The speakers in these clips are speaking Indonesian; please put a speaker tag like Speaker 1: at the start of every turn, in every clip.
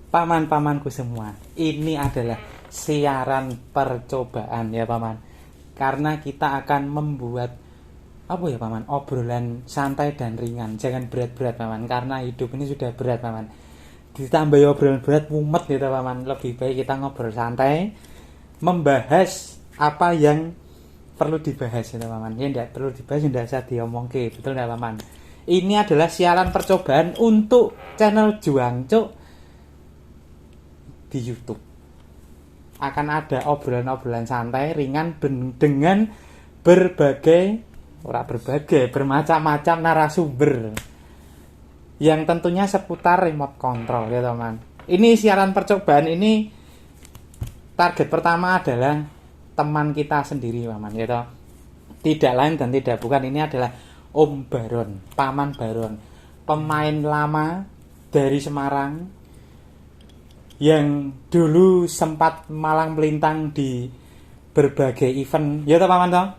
Speaker 1: paman-pamanku semua, ini adalah siaran percobaan ya paman. Karena kita akan membuat apa ya paman, obrolan santai dan ringan, jangan berat-berat paman, karena hidup ini sudah berat paman. Ditambah obrolan berat mumet gitu paman, lebih baik kita ngobrol santai, membahas apa yang perlu dibahas ya paman. Ya tidak perlu dibahas, tidak usah diomongke, betul tidak paman? Ini adalah siaran percobaan untuk channel Juang Cuk di YouTube. Akan ada obrolan-obrolan santai ringan dengan bermacam-macam narasumber yang tentunya seputar remote control ya teman. Ini siaran percobaan ini target pertama adalah teman kita sendiri paman ya toh. Tidak lain dan tidak bukan, ini adalah Om Baron, Paman Baron, pemain lama dari Semarang yang dulu sempat malang melintang di berbagai event ya toh paman toh.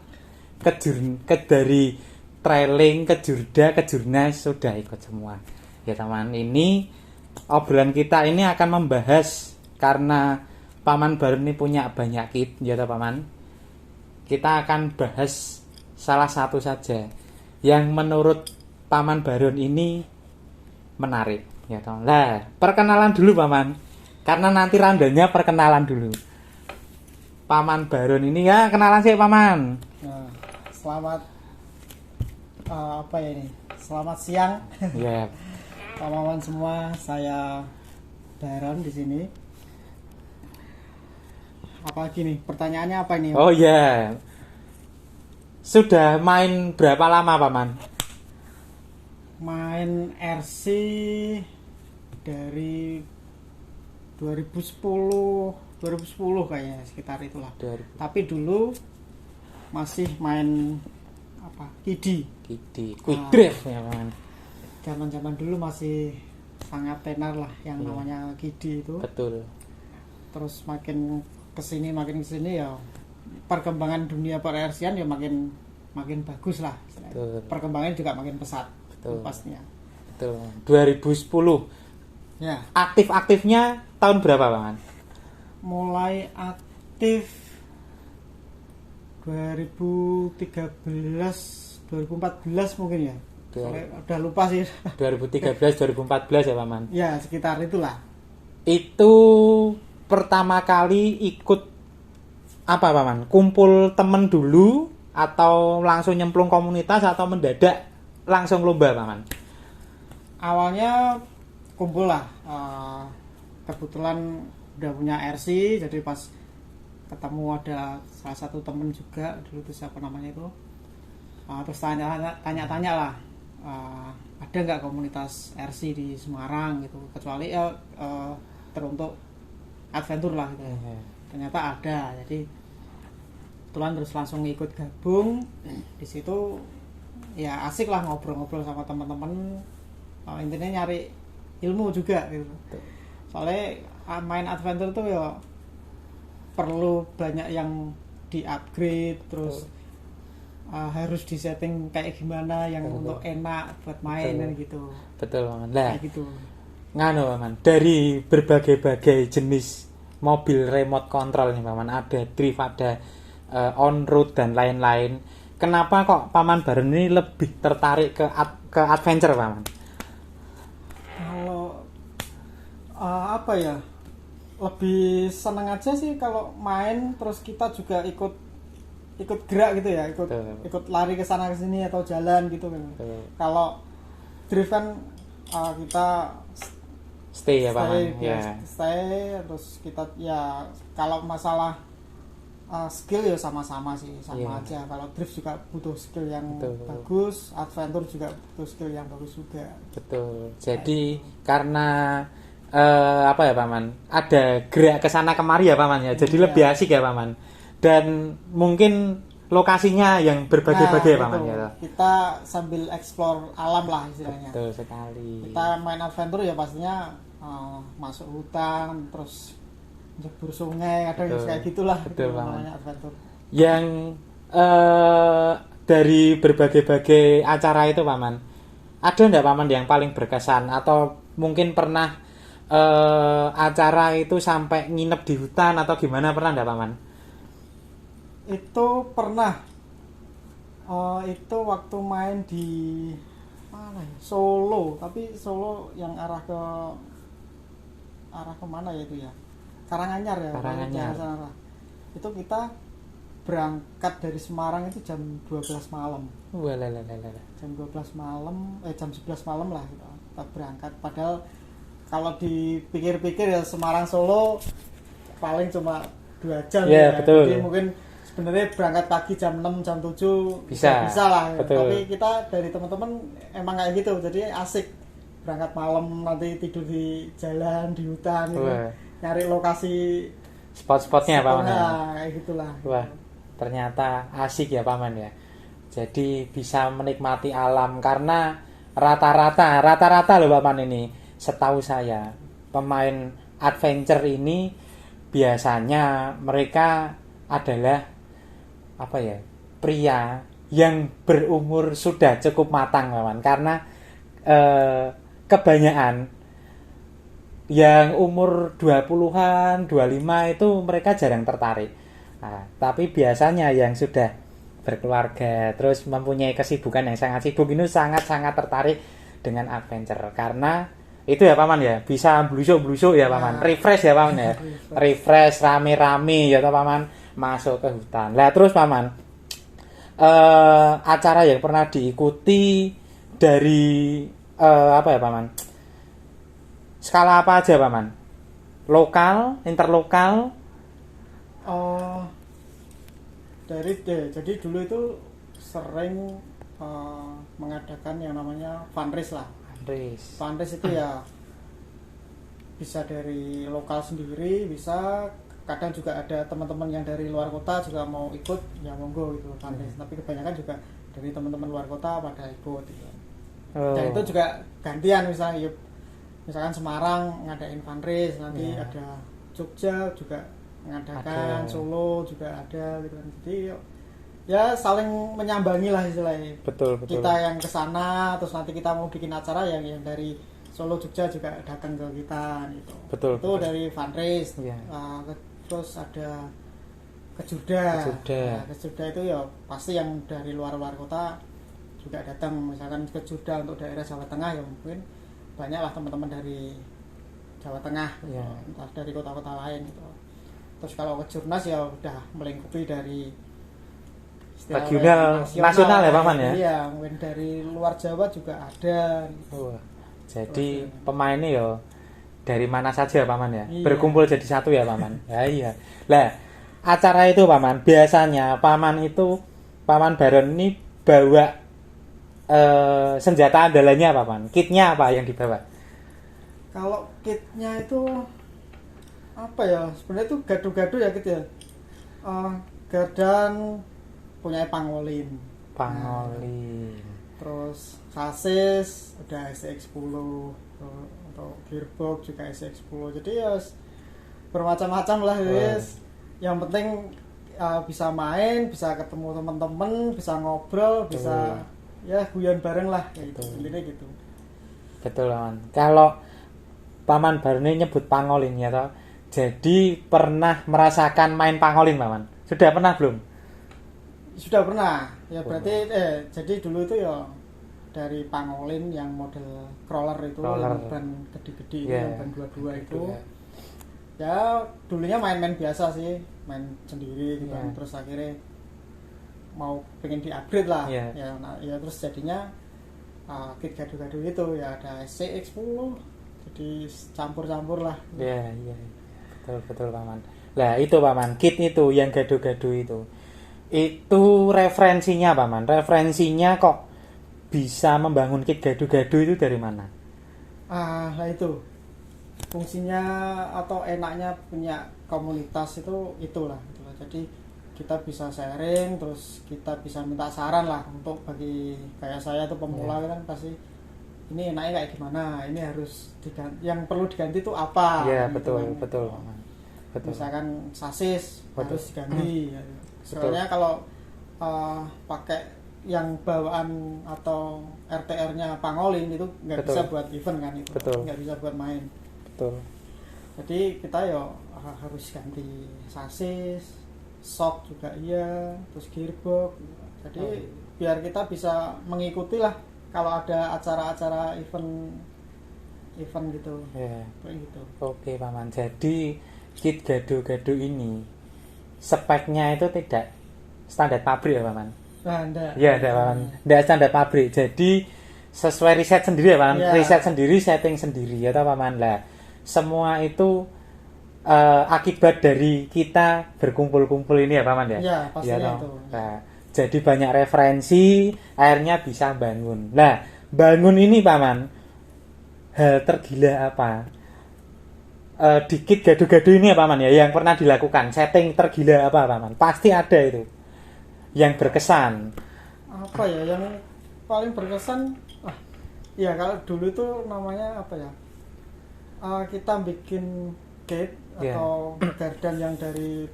Speaker 1: Dari trailing ke Jurda ke Jurnas sudah ikut semua ya teman. Ini obrolan kita ini akan membahas, karena Paman Baron ini punya banyak kit ya toh paman. Kita akan bahas salah satu saja yang menurut Paman Baron ini menarik ya toh. Lah, perkenalan dulu paman, karena nanti randanya perkenalan dulu. Paman Baron ini ya, kenalan sih paman.
Speaker 2: Nah, selamat apa ya ini? Selamat siang.
Speaker 1: Ya.
Speaker 2: Paman semua, saya Baron di sini. Apa lagi nih? Pertanyaannya apa ini?
Speaker 1: Oh ya. Sudah main berapa lama paman?
Speaker 2: Main RC dari 2010 kayaknya, sekitar itulah. Tapi dulu masih main apa? Kidi,
Speaker 1: quick drift ya paman.
Speaker 2: Zaman dulu masih sangat tenar lah yang namanya Kidi itu.
Speaker 1: Betul.
Speaker 2: Terus makin kesini ya perkembangan dunia per-RC-an ya makin bagus lah.
Speaker 1: Betul.
Speaker 2: Perkembangannya juga makin pesat.
Speaker 1: Betul.
Speaker 2: Pastinya.
Speaker 1: Betul. 2010.
Speaker 2: Ya.
Speaker 1: Aktif-aktifnya tahun berapa paman?
Speaker 2: Mulai aktif 2013 mungkin ya. Udah lupa sih.
Speaker 1: 2013 2014 ya paman.
Speaker 2: Ya, sekitar itulah.
Speaker 1: Itu pertama kali ikut apa paman? Kumpul temen dulu atau langsung nyemplung komunitas atau mendadak langsung lomba paman?
Speaker 2: Awalnya kumpul lah. Kebetulan udah punya RC, jadi pas ketemu ada salah satu temen juga dulu, itu siapa namanya itu, terus tanya-tanya lah, ada nggak komunitas RC di Semarang gitu, kecuali teruntuk adventure lah gitu. Ternyata ada, jadi kebetulan terus langsung ikut gabung. Di situ ya asik lah, ngobrol-ngobrol sama teman-teman, intinya nyari ilmu juga gitu. Soalnya main adventure tuh ya perlu banyak yang di-upgrade, terus harus disetting kayak gimana yang untuk enak buat main kan gitu.
Speaker 1: Betul paman. Lah,
Speaker 2: kayak gitu.
Speaker 1: Nganu paman, dari berbagai jenis mobil remote control nih paman, ada drift, ada on road dan lain-lain. Kenapa kok Paman Baron ini lebih tertarik ke adventure paman?
Speaker 2: Kalau apa ya, lebih seneng aja sih kalau main terus kita juga ikut gerak gitu ya, ikut lari ke sana ke sini atau jalan gitu kan. Kalau drift kan kita
Speaker 1: stay ya paman.
Speaker 2: Stay terus kita ya, kalau masalah skill ya sama-sama sih, aja. Kalau drift juga butuh skill yang bagus, adventure juga butuh skill yang bagus juga.
Speaker 1: Betul. Jadi karena apa ya paman, ada gerak ke sana kemari ya paman ya, jadi lebih asik ya paman, dan mungkin lokasinya yang berbagai-bagai paman ya.
Speaker 2: Kita sambil explore alam lah istilahnya.
Speaker 1: Betul sekali.
Speaker 2: Kita main adventure ya pastinya masuk hutan, terus jebur sungai, ada yang kayak gitulah.
Speaker 1: Betul
Speaker 2: namanya adventure.
Speaker 1: Yang dari berbagai acara itu paman, ada nggak paman yang paling berkesan atau mungkin pernah acara itu sampai nginep di hutan atau gimana, pernah enggak Paman?
Speaker 2: Itu pernah. Itu waktu main di mana ya? Solo, tapi Solo yang arah kemana ya itu ya? Karanganyar ya.
Speaker 1: Karanganyar.
Speaker 2: Itu kita berangkat dari Semarang itu jam 12 malam. Jam 12 malam, jam 11 malam lah kita berangkat. Padahal kalau dipikir-pikir ya Semarang Solo paling cuma 2 jam
Speaker 1: ya. Betul.
Speaker 2: Jadi mungkin sebenarnya berangkat pagi jam 6, jam 7 bisa lah.
Speaker 1: Betul.
Speaker 2: Tapi kita dari teman-teman emang kayak gitu. Jadi asik berangkat malam, nanti tidur di jalan, di hutan gitu. Nyari lokasi
Speaker 1: spot-spotnya Paman ya.
Speaker 2: Kayak gitulah.
Speaker 1: Wah, ternyata asik ya Paman ya. Jadi bisa menikmati alam karena rata-rata loh Paman ini. Setahu saya pemain adventure ini biasanya mereka adalah pria yang berumur sudah cukup matang Paman, karena kebanyakan yang umur 20-an, 25 itu mereka jarang tertarik. Nah, tapi biasanya yang sudah berkeluarga terus mempunyai kesibukan yang sangat sibuk ini sangat-sangat tertarik dengan adventure, karena itu ya Paman ya, bisa blusuk-blusuk ya Paman, refresh ya Paman ya, refresh rame-rame ya toh Paman, masuk ke hutan. Lah terus Paman, acara yang pernah diikuti dari Paman, skala apa aja Paman? Lokal, interlokal?
Speaker 2: Jadi dulu itu sering mengadakan yang namanya fundraise lah. Fundraise itu ya bisa dari lokal sendiri, bisa kadang juga ada teman-teman yang dari luar kota juga mau ikut, ya monggo gitu fundraise. Tapi kebanyakan juga dari teman-teman luar kota pada ikut gitu. Dan itu juga gantian, misalkan Semarang ngadain fundraise, nanti ada Jogja juga mengadakan, Solo juga ada gitu kan. Jadi ya saling menyambangi lah istilahnya.
Speaker 1: Betul.
Speaker 2: Kita yang ke sana, terus nanti kita mau bikin acara yang dari Solo Jogja juga datang ke kita gitu.
Speaker 1: Betul.
Speaker 2: Dari fundraise. Terus ada Kejurda. Kejurda itu ya pasti yang dari luar kota juga datang. Misalkan Kejurda untuk daerah Jawa Tengah ya mungkin banyaklah teman-teman dari Jawa Tengah, entah dari kota-kota lain gitu. Terus kalau Kejurnas ya udah melingkupi dari
Speaker 1: regional, nasional ya Paman ya?
Speaker 2: Iya, mungkin dari luar Jawa juga ada.
Speaker 1: Jadi pemainnya ya dari mana saja Paman ya? Iya. Berkumpul jadi satu ya Paman? Iya. Lah, acara itu Paman, biasanya Paman Baron ini bawa senjata andalannya apa Paman? Kitnya apa yang dibawa?
Speaker 2: Kalau kitnya itu apa ya? Sebenarnya itu gado-gado ya gitu ya. Gadan punya pangolin. Terus sasis udah SX10, atau gearbox juga SX10. Jadi ya bermacam-macam lah guys. Yang penting bisa main, bisa ketemu teman-teman, bisa ngobrol, bisa ya guyon bareng lah gitu. Intinya gitu.
Speaker 1: Betul Paman. Kalau Paman Baron ini nyebut pangolin ya toh. Jadi pernah merasakan main pangolin Paman? Sudah pernah belum?
Speaker 2: Sudah pernah. Ya berarti jadi dulu itu ya dari pangolin yang model crawler itu, yang ban gede-gede yang ban 22 itu. Ya dulunya main-main biasa sih, main sendiri gitu. Terus akhirnya mau pengen di-upgrade lah. Ya terus jadinya kit gado-gado itu ya ada SCX10. Jadi campur-campur lah.
Speaker 1: Iya. Betul Paman. Lah itu Paman, kit itu yang gado-gado itu referensinya Paman. Referensinya kok bisa membangun kit gado-gado itu dari mana?
Speaker 2: Lah itu fungsinya atau enaknya punya komunitas itulah. Jadi kita bisa sharing, terus kita bisa minta saran lah untuk bagi kayak saya tuh pemula kan pasti ini enaknya kayak gimana, ini harus diganti, yang perlu diganti itu apa?
Speaker 1: Iya betul. Betul.
Speaker 2: Misalkan sasis harus diganti. Soalnya kalau pakai yang bawaan atau RTR-nya pangolin itu nggak bisa buat event kan itu, nggak bisa buat main.
Speaker 1: betul.
Speaker 2: Jadi kita ya harus ganti sasis, shock juga iya, terus gearbox. Jadi biar kita bisa mengikuti lah kalau ada acara-acara event gitu.
Speaker 1: Ya.
Speaker 2: Kayak gitu.
Speaker 1: Oke Paman, jadi kit gado-gado ini speknya itu tidak standar pabrik ya Paman?
Speaker 2: Nah, enggak.
Speaker 1: Iya, enggak Paman. Enggak standar pabrik. Jadi sesuai riset sendiri ya Paman.
Speaker 2: Ya.
Speaker 1: Riset sendiri, setting sendiri ya toh Paman. Lah, semua itu akibat dari kita berkumpul-kumpul ini ya Paman ya?
Speaker 2: Iya, pastinya
Speaker 1: toh?
Speaker 2: itu.
Speaker 1: Nah, jadi banyak referensi, akhirnya bisa bangun. Nah, bangun ini Paman, hal tergila apa? Dikit gado-gado ini ya Paman ya, yang pernah dilakukan, setting tergila apa Paman? Pasti ada itu yang berkesan.
Speaker 2: Apa ya yang paling berkesan? Ya kalau dulu itu namanya apa ya? Kita bikin gate
Speaker 1: Yeah.
Speaker 2: atau gardan yang dari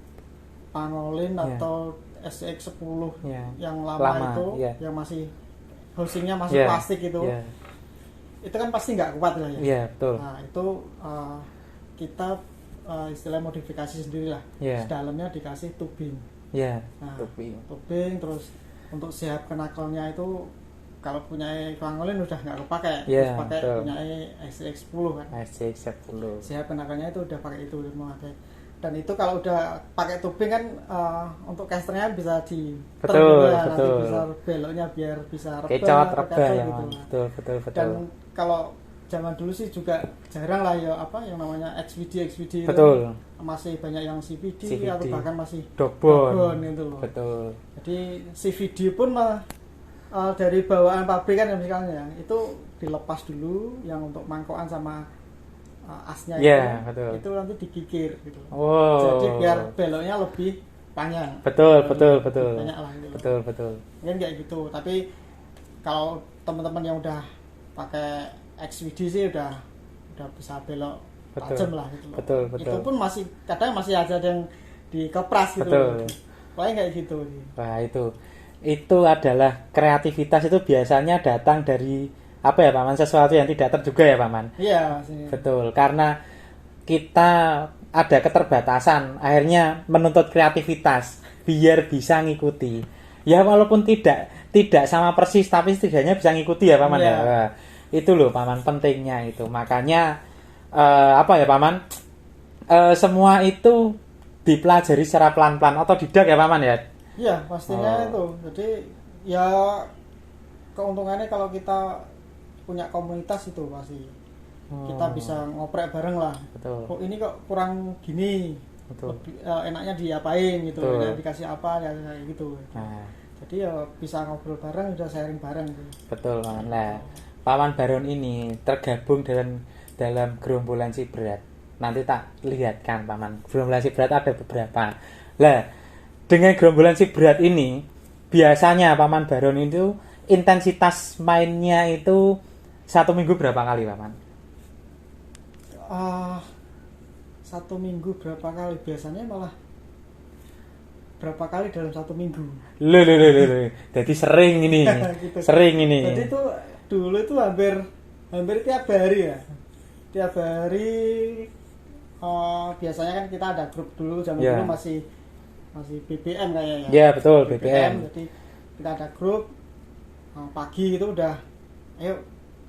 Speaker 2: Pangolin
Speaker 1: Yeah.
Speaker 2: atau SX10
Speaker 1: Yeah.
Speaker 2: yang lama itu,
Speaker 1: yeah.
Speaker 2: yang masih housingnya masih
Speaker 1: Yeah.
Speaker 2: plastik itu,
Speaker 1: Yeah.
Speaker 2: itu kan pasti nggak kuat lah ya.
Speaker 1: Yeah, betul.
Speaker 2: Nah itu kita istilah modifikasi sendiri lah.
Speaker 1: Yeah.
Speaker 2: Dalamnya dikasih tubing.
Speaker 1: Ya,
Speaker 2: Nah,
Speaker 1: tubing.
Speaker 2: terus untuk siap kenakalnya itu kalau punya Pangolin udah nggak kepakai,
Speaker 1: Yeah,
Speaker 2: terus pakai
Speaker 1: betul.
Speaker 2: punya SX10 kan.
Speaker 1: SC10.
Speaker 2: Siap kenakalnya itu udah pakai itu memakai. Dan itu kalau udah pakai tubing kan untuk casternya bisa di
Speaker 1: Betul,
Speaker 2: nanti
Speaker 1: betul.
Speaker 2: bisa beloknya biar bisa
Speaker 1: Kecot,
Speaker 2: atau
Speaker 1: reba
Speaker 2: kacau
Speaker 1: ya,
Speaker 2: gitu.
Speaker 1: Man. Betul, betul, betul.
Speaker 2: Dan kalau zaman dulu sih juga jarang lah ya apa yang namanya XVD itu
Speaker 1: Betul.
Speaker 2: masih banyak yang CVD,
Speaker 1: CVD.
Speaker 2: atau bahkan masih
Speaker 1: Dogbon.
Speaker 2: gitu loh.
Speaker 1: Betul.
Speaker 2: Jadi CVD pun malah dari bawaan pabrikan ya misalnya itu dilepas dulu yang untuk mangkokan sama asnya
Speaker 1: Yeah, betul.
Speaker 2: itu nanti digigir gitu.
Speaker 1: Wow.
Speaker 2: Jadi biar beloknya lebih panjang.
Speaker 1: Betul,
Speaker 2: Lebih
Speaker 1: betul, betul.
Speaker 2: Banyak lah gitu.
Speaker 1: Betul, betul.
Speaker 2: Mungkin kayak gitu. Tapi kalau teman-teman yang udah pakai XVD sih udah bisa belok
Speaker 1: Betul.
Speaker 2: tajam lah gitu loh.
Speaker 1: Betul, betul.
Speaker 2: Itu pun masih kadang masih ada yang dikepras gitu.
Speaker 1: Betul.
Speaker 2: Paling kayak gitu sih.
Speaker 1: Wah, itu adalah kreativitas itu biasanya datang dari apa ya Paman, sesuatu yang tidak terduga ya Paman.
Speaker 2: Iya sih.
Speaker 1: Betul, karena kita ada keterbatasan, akhirnya menuntut kreativitas biar bisa ngikuti. Ya walaupun tidak sama persis, tapi setidaknya bisa ngikuti ya Paman.
Speaker 2: Iya.
Speaker 1: Ya. Wah, itu loh Paman pentingnya itu. Makanya apa ya Paman? Semua itu dipelajari secara pelan-pelan, otodidak ya Paman ya.
Speaker 2: Iya pastinya
Speaker 1: Oh.
Speaker 2: itu. Jadi ya keuntungannya kalau kita punya komunitas itu pasti kita bisa ngoprek bareng lah.
Speaker 1: Betul.
Speaker 2: Oh ini kok kurang gini.
Speaker 1: Betul.
Speaker 2: Enaknya diapain gitu,
Speaker 1: Betul.
Speaker 2: enaknya dikasih apa ya kayak gitu.
Speaker 1: Nah,
Speaker 2: Jadi ya bisa ngobrol bareng, udah sharing bareng gitu.
Speaker 1: betul Paman. Nah, Paman Baron ini tergabung dalam gerombolan Sibrat. Nanti tak lihatkan Paman. Gerombolan Sibrat ada beberapa. Lah, dengan gerombolan Sibrat ini biasanya Paman Baron itu intensitas mainnya itu 1 minggu berapa kali Paman?
Speaker 2: 1 minggu berapa kali? Biasanya malah berapa kali dalam 1 minggu.
Speaker 1: Loh. Jadi sering ini.
Speaker 2: Gitu.
Speaker 1: Sering ini.
Speaker 2: Jadi itu dulu itu hampir tiap hari ya. Tiap hari biasanya kan kita ada grup dulu zaman
Speaker 1: Ya.
Speaker 2: dulu masih BBM kayaknya.
Speaker 1: Ya, betul, BBM.
Speaker 2: Jadi kita ada grup pagi itu udah ayo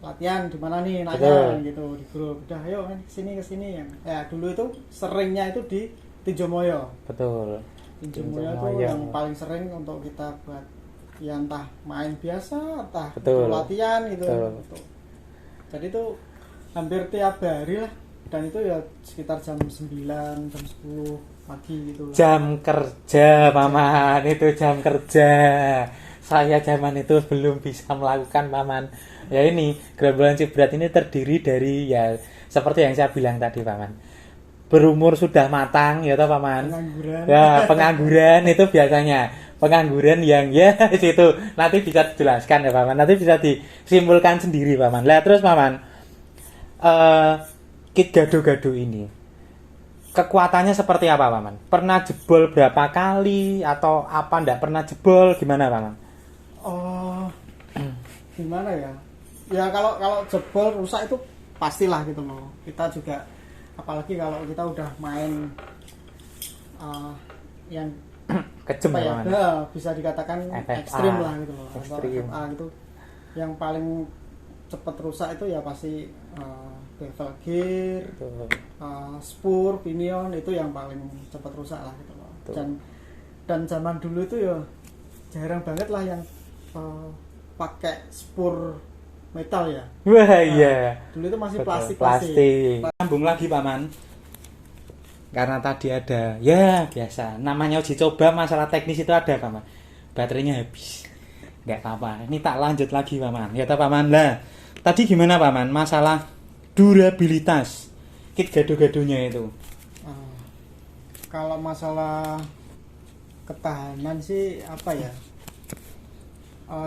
Speaker 2: latihan di mana nih nanya
Speaker 1: Betul.
Speaker 2: gitu di grup. Udah ayo ke sini. Ya dulu itu seringnya itu di Tinjomoyo.
Speaker 1: Betul.
Speaker 2: Tinjomoyo itu
Speaker 1: Tinjomoyo.
Speaker 2: yang paling sering untuk kita buat ya entah main biasa, entah
Speaker 1: Betul.
Speaker 2: latihan gitu.
Speaker 1: Betul.
Speaker 2: Gitu. Jadi itu hampir tiap hari lah, dan itu ya sekitar jam 9, jam 10 pagi gitu.
Speaker 1: Jam kerja Paman, itu jam kerja. Saya zaman itu belum bisa melakukan Paman. Ya ini, gerombolan Sibrat ini terdiri dari ya seperti yang saya bilang tadi Paman. Berumur sudah matang ya toh Paman.
Speaker 2: Pengangguran.
Speaker 1: Ya, pengangguran itu biasanya. Pengangguran yang ya situ nanti bisa dijelaskan ya Paman. Nanti bisa disimpulkan sendiri Paman. Lah terus Paman, kit gado-gado ini kekuatannya seperti apa Paman? Pernah jebol berapa kali atau apa ndak pernah jebol, gimana Paman?
Speaker 2: Oh, gimana ya? Ya kalau jebol rusak itu pastilah gitu loh. Kita juga apalagi kalau kita udah main yang
Speaker 1: Kejem
Speaker 2: apa
Speaker 1: ya,
Speaker 2: ya,
Speaker 1: Paman.
Speaker 2: bisa dikatakan
Speaker 1: FFA.
Speaker 2: ekstrim lah gitu loh. Atau
Speaker 1: Ekstrim.
Speaker 2: FFA gitu. Yang paling cepat rusak itu ya pasti bevel gear,
Speaker 1: Betul.
Speaker 2: spur, pinion itu yang paling cepat rusak lah gitu loh.
Speaker 1: Betul.
Speaker 2: Dan zaman dulu itu ya jarang banget lah yang pakai spur metal ya.
Speaker 1: Wah iya.
Speaker 2: Dulu itu masih
Speaker 1: Betul,
Speaker 2: plastik.
Speaker 1: Sambung lagi Paman. Karena tadi ada ya biasa namanya uji coba masalah teknis itu ada Paman. Baterainya habis. Enggak apa-apa. Ini tak lanjut lagi Paman. Ya tak Paman lah. Tadi gimana Paman? Masalah durabilitas kit gado-gadonya itu.
Speaker 2: Kalau masalah ketahanan sih apa ya?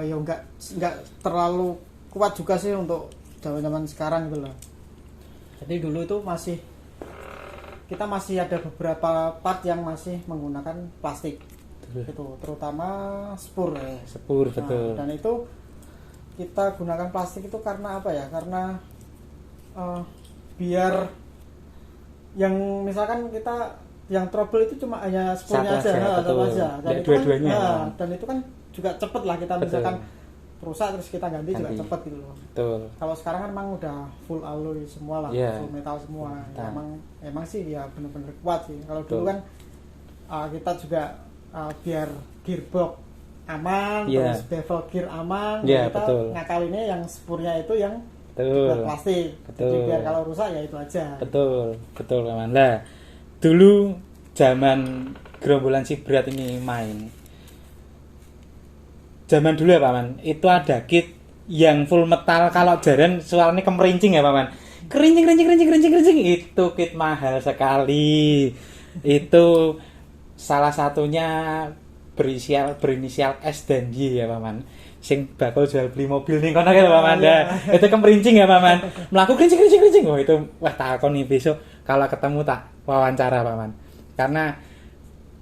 Speaker 2: Ya enggak terlalu kuat juga sih untuk zaman-zaman sekarang gitu loh. Jadi dulu itu kita masih ada beberapa part yang masih menggunakan plastik. Itu terutama spur ya.
Speaker 1: Spur betul.
Speaker 2: Dan itu kita gunakan plastik itu karena apa ya? Karena biar yang misalkan kita yang trouble itu cuma hanya spurnya
Speaker 1: Satu
Speaker 2: aja,
Speaker 1: betul.
Speaker 2: Dan
Speaker 1: Ya,
Speaker 2: itu
Speaker 1: dua-duanya.
Speaker 2: kan, dan itu kan juga cepet lah kita
Speaker 1: Betul.
Speaker 2: misalkan rusak terus kita ganti juga
Speaker 1: Ganti.
Speaker 2: cepet gitu loh.
Speaker 1: Betul.
Speaker 2: Kalau sekarang kan memang udah full alloy semua lah,
Speaker 1: Yeah.
Speaker 2: full metal semua.
Speaker 1: Metal.
Speaker 2: Emang sih ya bener-bener kuat sih. Kalau
Speaker 1: Betul.
Speaker 2: dulu kan kita juga biar gearbox aman,
Speaker 1: Yeah.
Speaker 2: terus bevel gear aman,
Speaker 1: Yeah,
Speaker 2: kita
Speaker 1: betul.
Speaker 2: ngakalinnya yang spurnya itu yang
Speaker 1: Betul.
Speaker 2: plastik.
Speaker 1: Betul.
Speaker 2: Jadi biar kalau rusak ya itu aja.
Speaker 1: Betul Paman. Lah, dulu zaman gerombolan si berat ini main. Zaman dulu ya Paman, itu ada kit yang full metal kalau jaran suaranya kemerincing ya Paman. Kerincing. Itu kit mahal sekali. Itu salah satunya berinisial S dan Y ya Paman. Sing bakal jual beli mobil nih kono ya Paman. Nah, itu kemerincing ya Paman. Melaku kerincing. Oh itu wah takon nih besok kalau ketemu tak wawancara Paman. Karena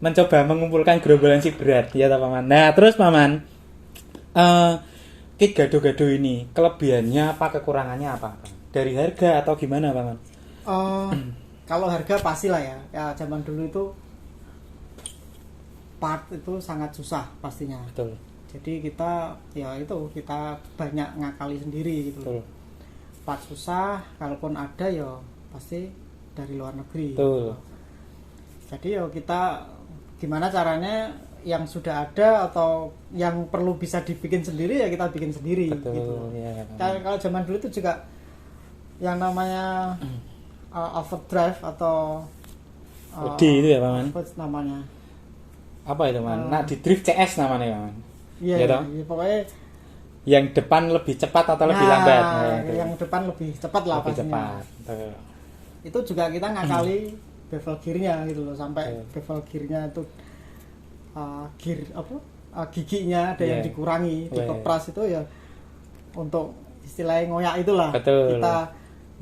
Speaker 1: mencoba mengumpulkan gerombolan si berat ya ta Paman. Nah, terus Paman kit gado-gado ini kelebihannya apa kekurangannya apa? Dari harga atau gimana Paman?
Speaker 2: Kalau harga pastilah ya. Ya zaman dulu itu part itu sangat susah pastinya.
Speaker 1: Betul.
Speaker 2: Jadi kita banyak ngakali sendiri gitu.
Speaker 1: Betul.
Speaker 2: Part susah, kalaupun ada ya pasti dari luar negeri.
Speaker 1: Betul.
Speaker 2: Jadi ya kita gimana caranya yang sudah ada atau yang perlu bisa dibikin sendiri ya kita bikin sendiri.
Speaker 1: Betul.
Speaker 2: Gitu.
Speaker 1: Ya,
Speaker 2: Kalau zaman dulu itu juga yang namanya overdrive atau
Speaker 1: Udi itu ya Paman.
Speaker 2: apa namanya?
Speaker 1: Apa itu Man? Nah di drift CS namanya Paman.
Speaker 2: Iya,
Speaker 1: Ya toh?
Speaker 2: ya, pokoknya
Speaker 1: Yang depan lebih cepat atau lebih lambat? Nah, itu.
Speaker 2: yang depan lebih cepat lah
Speaker 1: lebih
Speaker 2: pastinya.
Speaker 1: cepat. Betul.
Speaker 2: Itu juga kita ngakali bevel gearnya gitu loh, sampai bevel gearnya itu gear giginya ada yang
Speaker 1: Yeah.
Speaker 2: dikurangi,
Speaker 1: Yeah.
Speaker 2: dikepras itu ya untuk istilahnya ngoyak itulah.
Speaker 1: Betul.
Speaker 2: Kita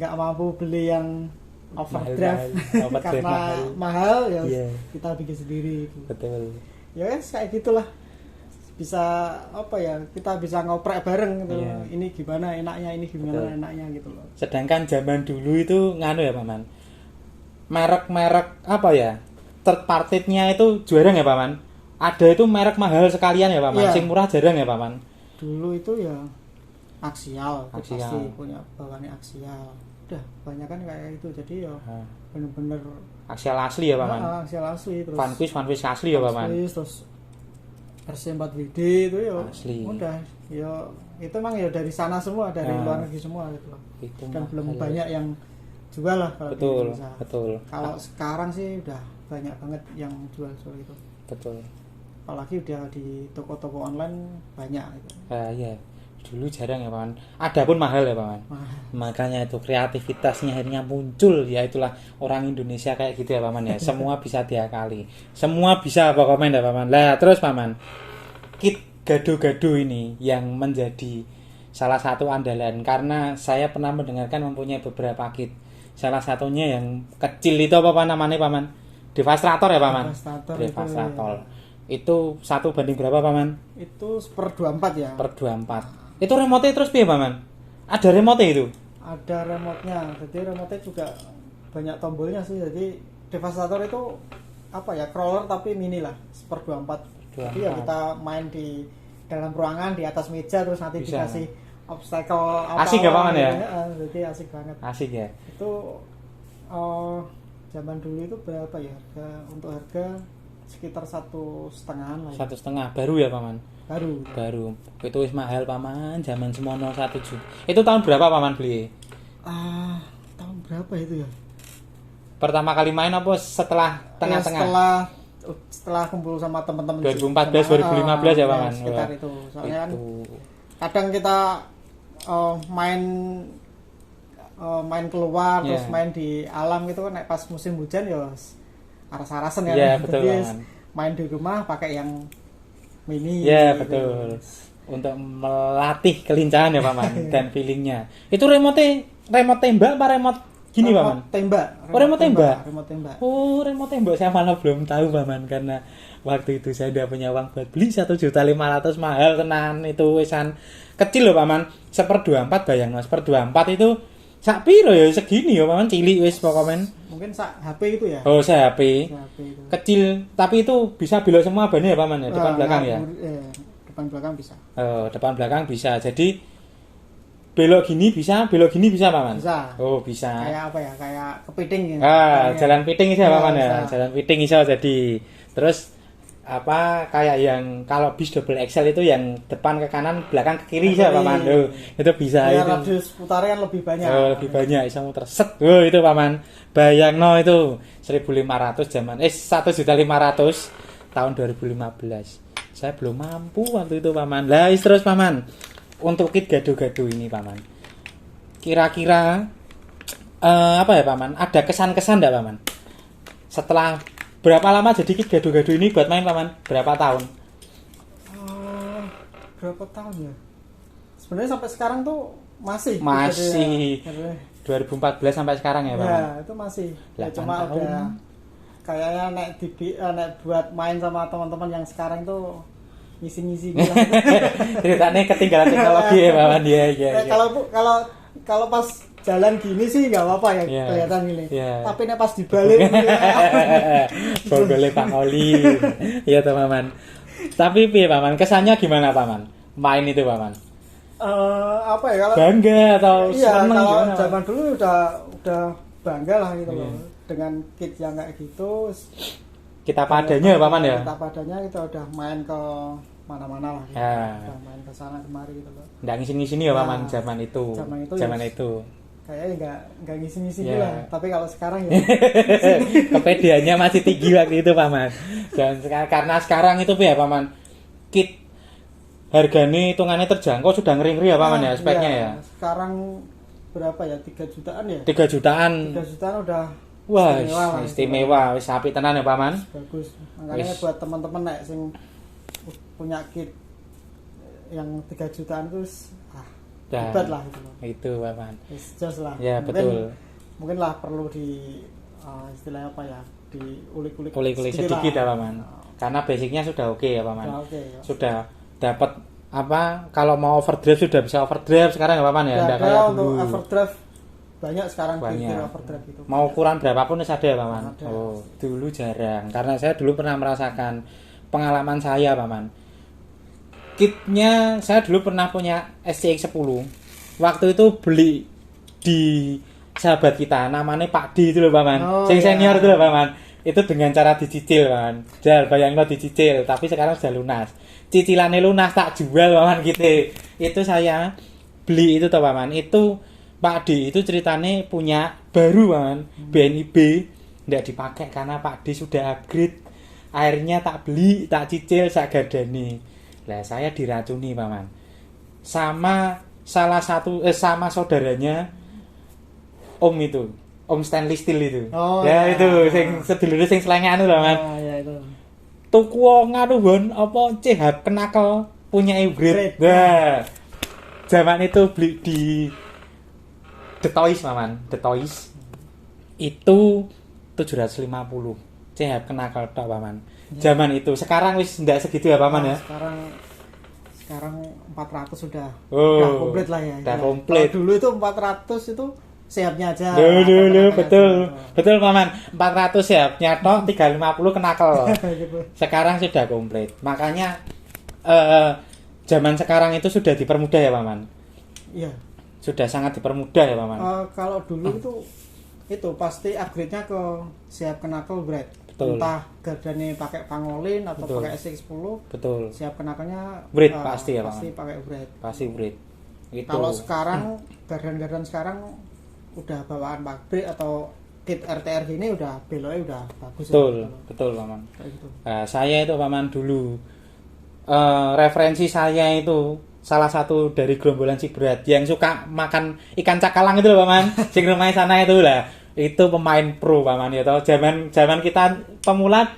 Speaker 2: nggak mampu beli yang overdrive
Speaker 1: Mahal.
Speaker 2: karena mahal ya
Speaker 1: Yeah.
Speaker 2: kita bikin sendiri gitu.
Speaker 1: Betul.
Speaker 2: Ya kan kayak gitulah, bisa apa ya, kita bisa ngoprek bareng gitu.
Speaker 1: Iya.
Speaker 2: Ini gimana enaknya, ini gimana
Speaker 1: Betul.
Speaker 2: enaknya gitu loh.
Speaker 1: Sedangkan zaman dulu itu nganu ya Paman. Merek-merek apa ya? Third party-nya itu jarang ya Paman. Ada itu merek mahal sekalian ya Paman.
Speaker 2: Iya.
Speaker 1: Sing murah jarang ya Paman.
Speaker 2: Dulu itu ya Axial, itu
Speaker 1: Axial.
Speaker 2: pasti punya bawaannya Axial. Udah banyak kan kayak itu, jadi ya
Speaker 1: Nah,
Speaker 2: bener-bener
Speaker 1: Axial asli ya Paman.
Speaker 2: Axial asli, terus
Speaker 1: Vanquish asli ya Paman.
Speaker 2: Vanquish, terus RC4WD itu ya
Speaker 1: Asli.
Speaker 2: udah ya itu emang ya dari sana semua, dari
Speaker 1: Nah.
Speaker 2: luar negeri semua gitu loh.
Speaker 1: Itu
Speaker 2: Dan belum
Speaker 1: mahal.
Speaker 2: banyak yang jual lah kalau di
Speaker 1: Betul,
Speaker 2: Indonesia.
Speaker 1: betul.
Speaker 2: Kalau sekarang sih udah banyak banget yang jual-jual itu.
Speaker 1: Betul.
Speaker 2: Apalagi udah di toko-toko online banyak gitu.
Speaker 1: Iya. Dulu jarang ya Paman. Ada pun mahal ya Paman.
Speaker 2: Mahal.
Speaker 1: Makanya itu kreativitasnya akhirnya muncul. Ya itulah orang Indonesia kayak gitu ya Paman ya. Semua bisa diakali. Semua bisa apa komen ya Paman. Lah terus Paman, kit gado-gado ini yang menjadi salah satu andalan karena saya pernah mendengarkan mempunyai beberapa kit. Salah satunya yang kecil itu apa namanya Paman? Devastator ya Paman?
Speaker 2: Devastator
Speaker 1: Devastator. Itu 1 banding berapa Paman?
Speaker 2: Itu per 24 ya.
Speaker 1: Per 24. Itu remote terus piye Paman? Ada remote itu?
Speaker 2: Ada remote-nya. Jadi remote-nya juga banyak tombolnya sih. Jadi Devastator itu apa ya, crawler tapi mini lah, 1/24. Jadi ya kita main di dalam ruangan di atas meja, terus nanti
Speaker 1: Bisa.
Speaker 2: dikasih obstacle apa.
Speaker 1: Asik gak Paman ya?
Speaker 2: Jadi asik banget.
Speaker 1: Asik ya.
Speaker 2: Itu zaman dulu itu berapa ya, untuk harga sekitar 1,5 lah ya.
Speaker 1: 1,5 baru ya Paman. Baru. Itu wis mahal Paman, zaman semono 1 juta. Itu tahun berapa Paman beli?
Speaker 2: Tahun berapa itu ya?
Speaker 1: Pertama kali main apa setelah tengah-tengah?
Speaker 2: Setelah kumpul sama teman-teman
Speaker 1: 2014 2015 ya Paman.
Speaker 2: Sekitar itu. Soalnya kan
Speaker 1: Itu.
Speaker 2: kadang kita main keluar terus
Speaker 1: Yeah.
Speaker 2: main di alam gitu kan, pas musim hujan ya aras-arasan ya.
Speaker 1: Yeah, betul,
Speaker 2: Jadi
Speaker 1: Paman.
Speaker 2: main di rumah pakai yang mini.
Speaker 1: Ya
Speaker 2: gitu.
Speaker 1: betul. Untuk melatih kelincahan ya Paman dan feelingnya. Itu remote tembak apa remote gini Paman?
Speaker 2: Tembak.
Speaker 1: Oh, remote tembak?
Speaker 2: Remote tembak.
Speaker 1: Oh, remote tembak saya malah belum tahu Paman, karena waktu itu saya tidak punya uang buat beli 1.500.000, mahal tenan itu, wisan kecil loh Paman. 1/24 bayangno, 1/24 itu sak piro ya, segini ya Paman, cilik wis pokoknya.
Speaker 2: Mungkin HP itu ya.
Speaker 1: Oh, saya HP.
Speaker 2: HP itu.
Speaker 1: Kecil, tapi itu bisa belok semua bannya ya Paman ya, depan belakang ya.
Speaker 2: Depan belakang bisa.
Speaker 1: Oh, depan belakang bisa. Jadi belok gini bisa Paman.
Speaker 2: Bisa.
Speaker 1: Oh, bisa.
Speaker 2: Kayak apa ya? Kayak kepiting ya.
Speaker 1: Jalan piting bisa
Speaker 2: Ya,
Speaker 1: Paman ya.
Speaker 2: bisa.
Speaker 1: Jalan piting bisa jadi. Terus apa kayak yang kalau bis double XL itu yang depan ke kanan, belakang ke kiri bisa Paman. Oh, itu bisa
Speaker 2: Ya,
Speaker 1: itu.
Speaker 2: radius putarnya kan lebih banyak.
Speaker 1: Oh, lebih banyak bisa muter set. Oh, itu Paman. Bayangno itu 1.500 zaman 1.500.000 tahun 2015. Saya belum mampu waktu itu Paman. Lah, terus Paman, untuk kit gado-gado ini Paman, kira-kira apa ya Paman? Ada kesan-kesan enggak Paman? Setelah berapa lama jadi kit gado-gado ini buat main Paman? Berapa tahun?
Speaker 2: Berapa tahun ya? Sebenarnya sampai sekarang tuh masih.
Speaker 1: Masih.
Speaker 2: Jadi,
Speaker 1: 2014 sampai sekarang ya Paman?
Speaker 2: ya, itu masih. Ya,
Speaker 1: 8
Speaker 2: cuma
Speaker 1: tahun.
Speaker 2: udah kayaknya nek buat main sama teman-teman yang sekarang tuh ngisi-ngisi bilang.
Speaker 1: Ceritanya ketinggalan teknologi ya Paman. Iya.
Speaker 2: Kalau pas jalan gini sih nggak apa-apa ya,
Speaker 1: Iya.
Speaker 2: kelihatan gini.
Speaker 1: Iya.
Speaker 2: Tapi nek pas dibalik
Speaker 1: Boleh Pak Oli. Iya tuh Paman. Tapi piye Paman? Kesannya gimana Paman? Main itu Paman?
Speaker 2: apa ya, kalau
Speaker 1: Bangga atau
Speaker 2: iya,
Speaker 1: seneng
Speaker 2: kalau
Speaker 1: gimana?
Speaker 2: zaman dulu udah bangga lah gitu loh.
Speaker 1: Iya.
Speaker 2: Dengan kit yang kayak gitu.
Speaker 1: Kita padanya Paman ya.
Speaker 2: Kita padanya kita udah main ke mana-mana lah gitu.
Speaker 1: Ya.
Speaker 2: Udah main ke sana kemari gitu loh.
Speaker 1: Nggak ngisi-ngisi ya Paman
Speaker 2: Nah,
Speaker 1: zaman itu.
Speaker 2: zaman itu,
Speaker 1: Itu.
Speaker 2: Kayaknya nggak ngisi-ngisi
Speaker 1: Ya.
Speaker 2: lah. Tapi kalau sekarang ya
Speaker 1: Kepedeannya masih tinggi waktu itu Paman. Dan karena sekarang itu ya Paman, kit harganya hitungannya terjangkau, sudah ngeri-ngeri ya Paman ya speknya ya.
Speaker 2: Sekarang berapa ya? 3 jutaan ya?
Speaker 1: 3 jutaan.
Speaker 2: 3 jutaan udah
Speaker 1: Wah,
Speaker 2: lah,
Speaker 1: istimewa, wis apik tenan ya Paman.
Speaker 2: bagus. Makanya
Speaker 1: Wis.
Speaker 2: buat teman-teman nek sing punya kit yang 3 jutaan itu
Speaker 1: Dan
Speaker 2: hebat lah itu loh.
Speaker 1: itu Paman.
Speaker 2: Wis jos lah.
Speaker 1: Ya, betul.
Speaker 2: Mungkin lah perlu di istilahnya apa ya? Diulik-ulik
Speaker 1: Kulik-kulik sedikit ya Paman. Karena basicnya sudah oke ya Paman.
Speaker 2: Udah oke ya.
Speaker 1: Sudah dapat apa, kalau mau overdrive sudah bisa overdrive sekarang ya Paman ya.
Speaker 2: Ya,
Speaker 1: Nggak
Speaker 2: ada
Speaker 1: kayak
Speaker 2: untuk
Speaker 1: dulu.
Speaker 2: overdrive banyak sekarang
Speaker 1: Banyak.
Speaker 2: kit overdrive itu.
Speaker 1: Mau ukuran berapapun wis ada ya Paman.
Speaker 2: Ada.
Speaker 1: Oh, dulu jarang. Karena saya dulu pernah merasakan pengalaman saya Paman. Kitnya saya dulu pernah punya SCX 10. Waktu itu beli di sahabat kita, namanya Pak D itu loh Paman.
Speaker 2: Oh,
Speaker 1: Sing
Speaker 2: iya.
Speaker 1: senior itu loh Paman. Itu dengan cara dicicil Paman. Jar bayangno dicicil, tapi sekarang sudah lunas. Cicilannya lunas tak jual Paman gitu. Itu saya beli itu toh Paman. Itu Pak D itu ceritanya punya baru Paman, BNIB ndak dipakai karena Pak D sudah upgrade. Akhirnya tak beli, tak cicil, sak gadani. Lah saya diracuni Paman. Sama salah satu sama saudaranya Om itu, Om Stanley Steel itu.
Speaker 2: Oh,
Speaker 1: ya
Speaker 2: ya.
Speaker 1: itu sing sedulure sing selengean itu Paman.
Speaker 2: Ah, ya itu.
Speaker 1: Tuku nganu Bon, apa CH Kenakel punya upgrade.
Speaker 2: Upgrade.
Speaker 1: Nah, zaman itu beli di The Toys Paman, The Toys. Itu 750. CH Kenakel tok Paman. Zaman itu. Sekarang wis ndak segitu ya Paman ya.
Speaker 2: Sekarang 400 sudah
Speaker 1: Oh,
Speaker 2: udah komplit lah ya.
Speaker 1: udah
Speaker 2: Ya.
Speaker 1: komplit.
Speaker 2: Kalau dulu itu 400 itu sehatnya aja.
Speaker 1: Dulu
Speaker 2: Pakai
Speaker 1: betul.
Speaker 2: aja.
Speaker 1: Betul paman. 400 sehatnya tok 350 kenakel.
Speaker 2: Gitu.
Speaker 1: Sekarang sudah komplit. Makanya zaman sekarang itu sudah dipermudah ya paman.
Speaker 2: Iya.
Speaker 1: Sudah sangat dipermudah ya paman.
Speaker 2: Kalau dulu itu pasti upgrade-nya ke siap knuckle bread.
Speaker 1: Betul.
Speaker 2: Entah gardane pakai pangolin atau
Speaker 1: Betul.
Speaker 2: pakai SX10.
Speaker 1: Betul.
Speaker 2: Siap knuckle-nya
Speaker 1: Bread pasti ya,
Speaker 2: pasti
Speaker 1: Paman.
Speaker 2: pakai bread.
Speaker 1: Pasti breed. Itu.
Speaker 2: Kalau sekarang gardan-gardan sekarang udah bawaan pabrik atau kit RTR gini udah beloknya udah bagus.
Speaker 1: Betul,
Speaker 2: ya,
Speaker 1: betul paman.
Speaker 2: kayak gitu.
Speaker 1: Saya itu paman dulu referensi saya itu salah satu dari gerombolan si berat yang suka makan ikan cakalang itu loh paman. Sing rumahnya sana itu lah. Itu pemain pro paman ya toh. Zaman kita pemula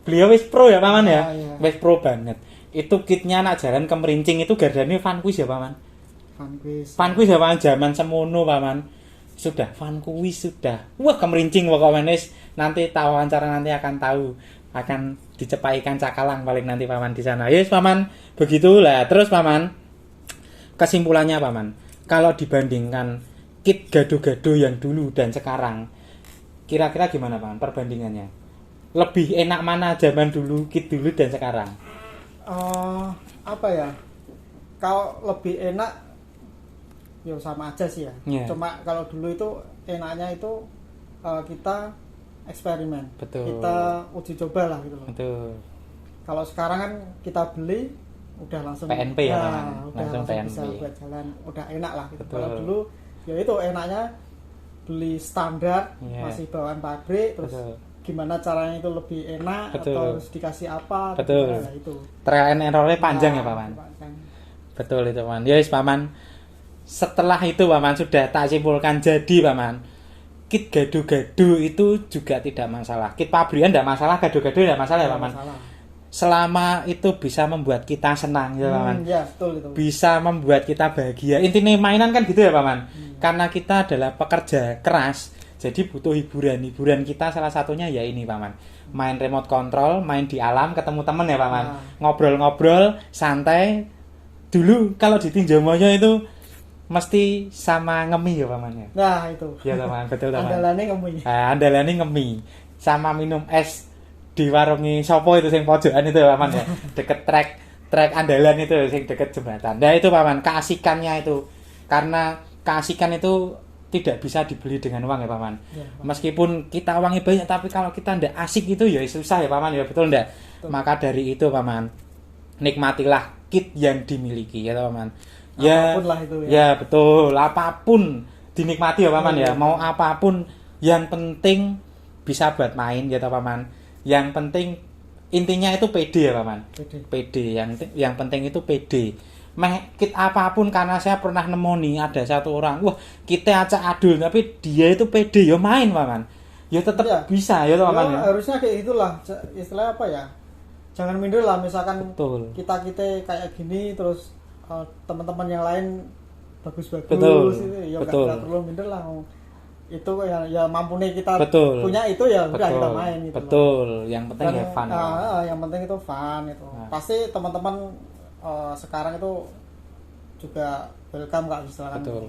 Speaker 1: beliau wis pro ya paman ya.
Speaker 2: Iya.
Speaker 1: Wis pro banget. Itu kitnya nak jalan ke Merincing itu gardane Vanquish ya paman. Vanquish ya paman zaman semono paman. Sudah Vanquish sudah. Wah kemerincing pokoknya wis nanti tahu wawancara nanti akan tahu akan dicepai ikan cakalang paling nanti paman di sana. Yes paman begitulah. Terus paman kesimpulannya paman kalau dibandingkan kit gado-gado yang dulu dan sekarang kira-kira gimana paman perbandingannya? Lebih enak mana zaman dulu kit dulu dan sekarang?
Speaker 2: Apa ya? Kalau lebih enak ya sama aja sih ya.
Speaker 1: Yeah.
Speaker 2: Cuma kalau dulu itu enaknya itu kita eksperimen.
Speaker 1: Betul.
Speaker 2: Kita uji coba lah gitu loh.
Speaker 1: Betul.
Speaker 2: Kalau sekarang kan kita beli udah langsung
Speaker 1: PNP ya,
Speaker 2: ya,
Speaker 1: Paman?
Speaker 2: udah
Speaker 1: Langsung PNP.
Speaker 2: bisa buat jalan, udah enak lah gitu.
Speaker 1: Betul.
Speaker 2: Kalau dulu ya itu enaknya beli standar
Speaker 1: Yeah.
Speaker 2: masih bawaan pabrik terus
Speaker 1: Betul.
Speaker 2: gimana caranya itu lebih enak
Speaker 1: Betul.
Speaker 2: atau harus dikasih apa
Speaker 1: Betul.
Speaker 2: gitu, nah, itu.
Speaker 1: Trial and error-nya panjang ya
Speaker 2: Nah,
Speaker 1: paman.
Speaker 2: panjang.
Speaker 1: Betul itu paman. Yes paman. Setelah itu paman sudah tak simpulkan jadi paman. Kit gado-gado itu juga tidak masalah. Kit pabrikan tidak masalah, gado-gado tidak masalah ya
Speaker 2: Nggak
Speaker 1: paman.
Speaker 2: masalah.
Speaker 1: Selama itu bisa membuat kita senang ya paman.
Speaker 2: Ya betul itu.
Speaker 1: Bisa membuat kita bahagia. Intinya mainan kan gitu ya paman. Karena kita adalah pekerja keras, jadi butuh hiburan. Hiburan kita salah satunya ya ini paman. Main remote control, main di alam, ketemu temen ya paman.
Speaker 2: Nah.
Speaker 1: Ngobrol-ngobrol, santai. Dulu kalau di Tinjomoyo itu mesti sama ngemi ya paman ya.
Speaker 2: Nah itu.
Speaker 1: Iya paman, betul paman.
Speaker 2: Andalannya ngomongnya.
Speaker 1: Andalannya ngemi sama minum es di warungi sopo itu sing pojokan itu ya paman ya. Deket trek andalan itu sing deket jembatan. Nah itu paman keasikannya itu. Karena keasikan itu tidak bisa dibeli dengan uang ya paman.
Speaker 2: Ya,
Speaker 1: Meskipun kita uangnya banyak tapi kalau kita ndak asik itu ya susah ya paman ya, betul ndak?
Speaker 2: Betul.
Speaker 1: Maka dari itu paman nikmatilah kit yang dimiliki ya paman. Ya,
Speaker 2: apapun lah itu ya.
Speaker 1: ya betul, apapun dinikmati ya paman ya.
Speaker 2: Iya.
Speaker 1: Mau apapun yang penting bisa buat main ya paman. Yang penting intinya itu pede ya paman. PD yang penting itu PD. Kit apapun karena saya pernah nemu nih ada satu orang, wah kita acak adul tapi dia itu PD ya main paman. Ya tetap
Speaker 2: Iya.
Speaker 1: bisa ya paman ya.
Speaker 2: Harusnya kayak gitulah. Istilah apa ya? Jangan minder lah misalkan
Speaker 1: Betul.
Speaker 2: kita kayak gini terus teman-teman yang lain bagus-bagus
Speaker 1: Betul.
Speaker 2: itu ya
Speaker 1: Betul.
Speaker 2: nggak perlu minder lah. Itu ya mampu nih kita
Speaker 1: Betul.
Speaker 2: punya itu ya udah
Speaker 1: Betul.
Speaker 2: kita main gitu.
Speaker 1: Betul. Yang penting
Speaker 2: Dan,
Speaker 1: ya fun.
Speaker 2: yang penting itu fun itu.
Speaker 1: Nah.
Speaker 2: Pasti teman-teman sekarang itu juga welcome nggak misalkan
Speaker 1: Betul.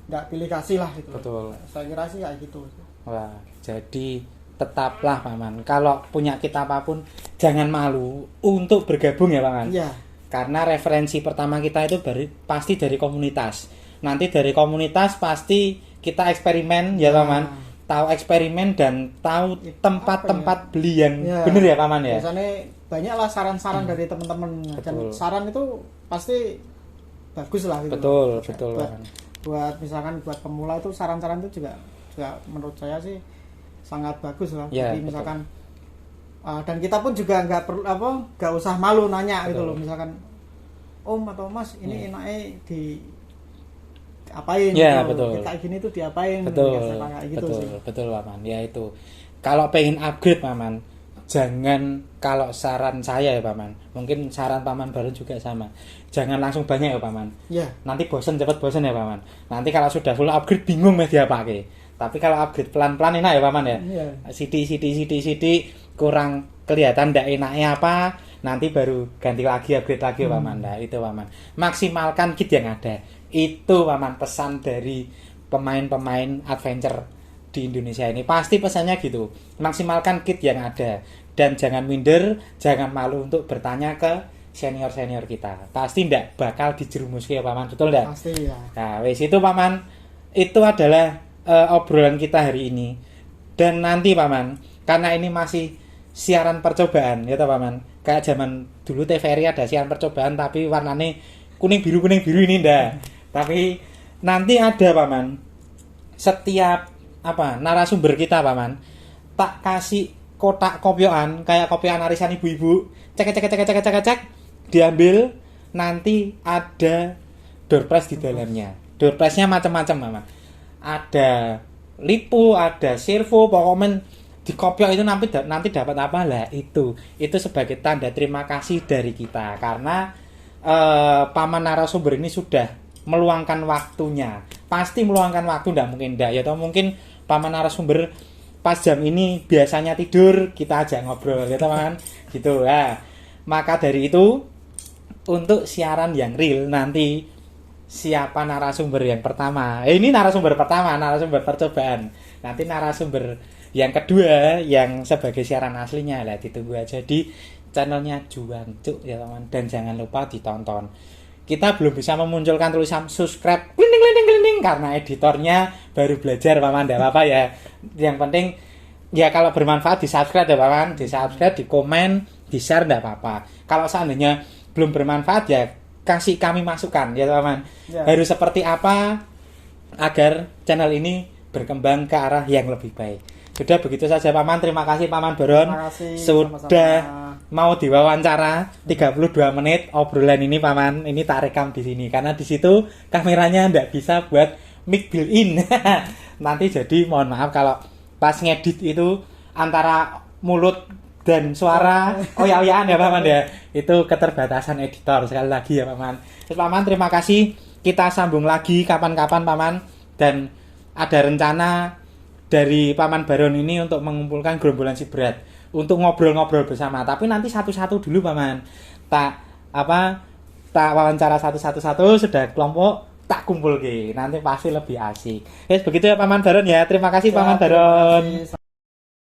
Speaker 2: nggak pilih kasih lah gitu.
Speaker 1: Betul.
Speaker 2: Saya kira sih kayak gitu.
Speaker 1: Wah, jadi tetaplah paman. Kalau punya kita apapun jangan malu untuk bergabung ya paman.
Speaker 2: Iya.
Speaker 1: Karena referensi pertama kita itu pasti dari komunitas. Nanti dari komunitas pasti kita eksperimen ya paman. Tahu eksperimen dan tahu
Speaker 2: Itu
Speaker 1: tempat-tempat beli yang
Speaker 2: Ya.
Speaker 1: bener ya paman ya.
Speaker 2: Biasanya banyaklah saran-saran dari teman-teman. Dan
Speaker 1: Betul.
Speaker 2: saran itu pasti bagus lah gitu.
Speaker 1: Betul,
Speaker 2: loh.
Speaker 1: betul
Speaker 2: Buat,
Speaker 1: paman.
Speaker 2: buat misalkan buat pemula itu saran-saran itu juga menurut saya sih sangat bagus lah.
Speaker 1: Ya,
Speaker 2: Jadi
Speaker 1: betul.
Speaker 2: misalkan dan kita pun juga nggak usah malu nanya gitu
Speaker 1: Betul.
Speaker 2: loh. Misalkan Om atau Mas ini
Speaker 1: Ya.
Speaker 2: enaknya di apain
Speaker 1: Ya,
Speaker 2: gitu.
Speaker 1: betul.
Speaker 2: Kayak gini tuh diapain
Speaker 1: Betul,
Speaker 2: biasa kayak gitu
Speaker 1: betul,
Speaker 2: sih.
Speaker 1: betul paman. Ya itu. Kalau pengen upgrade paman, jangan kalau saran saya ya paman. Mungkin saran paman baru juga sama. Jangan langsung banyak ya paman.
Speaker 2: Ya.
Speaker 1: Nanti cepat bosen ya paman. Nanti kalau sudah full upgrade bingung mau diapakai. Tapi kalau upgrade pelan-pelan enak ya paman ya.
Speaker 2: Iya.
Speaker 1: Sidi kurang kelihatan ndak enaknya apa. Nanti baru ganti lagi upgrade lagi paman. Nah itu paman. Maksimalkan kit yang ada. Itu paman pesan dari pemain-pemain adventure di Indonesia ini. Pasti pesannya gitu, maksimalkan kit yang ada dan jangan minder, jangan malu untuk bertanya ke senior-senior kita. Pasti ndak bakal dijerumuski ya Paman, betul ndak?
Speaker 2: Pasti ya.
Speaker 1: Nah, wis itu Paman, itu adalah obrolan kita hari ini. Dan nanti Paman, karena ini masih siaran percobaan ya toh Paman. Kayak zaman dulu TVRI ada siaran percobaan tapi warnanya kuning biru ini ndak. Tapi nanti ada Paman, setiap narasumber kita Paman tak kasih kotak kopioan kayak kopioan arisan ibu-ibu, cek diambil, nanti ada door prize di dalamnya. Door prize-nya macam-macam Paman, ada lipo, ada servo, pokoknya di kopiok itu nanti dapat apa lah, itu sebagai tanda terima kasih dari kita karena Paman narasumber ini sudah meluangkan waktunya. Pasti meluangkan waktu, ndak mungkin ndak ya toh. Mungkin Paman narasumber pas jam ini biasanya tidur, kita ajak ngobrol ya teman gitu ya. Maka dari itu, untuk siaran yang real nanti siapa narasumber yang pertama, ini narasumber pertama, narasumber percobaan, nanti narasumber yang kedua yang sebagai siaran aslinya lah ditunggu aja di channelnya Juang Cuk ya teman. Dan jangan lupa ditonton. Kita belum bisa memunculkan tulisan subscribe klinding karena editornya baru belajar Paman, enggak apa-apa ya. Yang penting ya kalau bermanfaat di subscribe ya Paman, di subscribe, di komen, di share enggak apa-apa. Kalau seandainya belum bermanfaat ya kasih kami masukan ya Paman. Ya. Harus seperti apa agar channel ini berkembang ke arah yang lebih baik. Sudah begitu saja Paman, terima kasih Paman Baron sudah mau diwawancara 32 menit obrolan ini Paman. Ini tak rekam di sini karena di situ kameranya enggak bisa buat mic built in. Nanti jadi mohon maaf kalau pas ngedit itu antara mulut dan suara oya-oyaan ya Paman ya. Itu keterbatasan editor sekali lagi ya Paman. Terus Paman terima kasih. Kita sambung lagi kapan-kapan Paman, dan ada rencana dari Paman Baron ini untuk mengumpulkan gerombolan si berat untuk ngobrol-ngobrol bersama. Tapi nanti satu-satu dulu Paman. Tak wawancara satu-satu sudah kelompok tak kumpul ke. Nanti pasti lebih asik. Begitu ya Paman Baron ya. Terima kasih Paman Baron.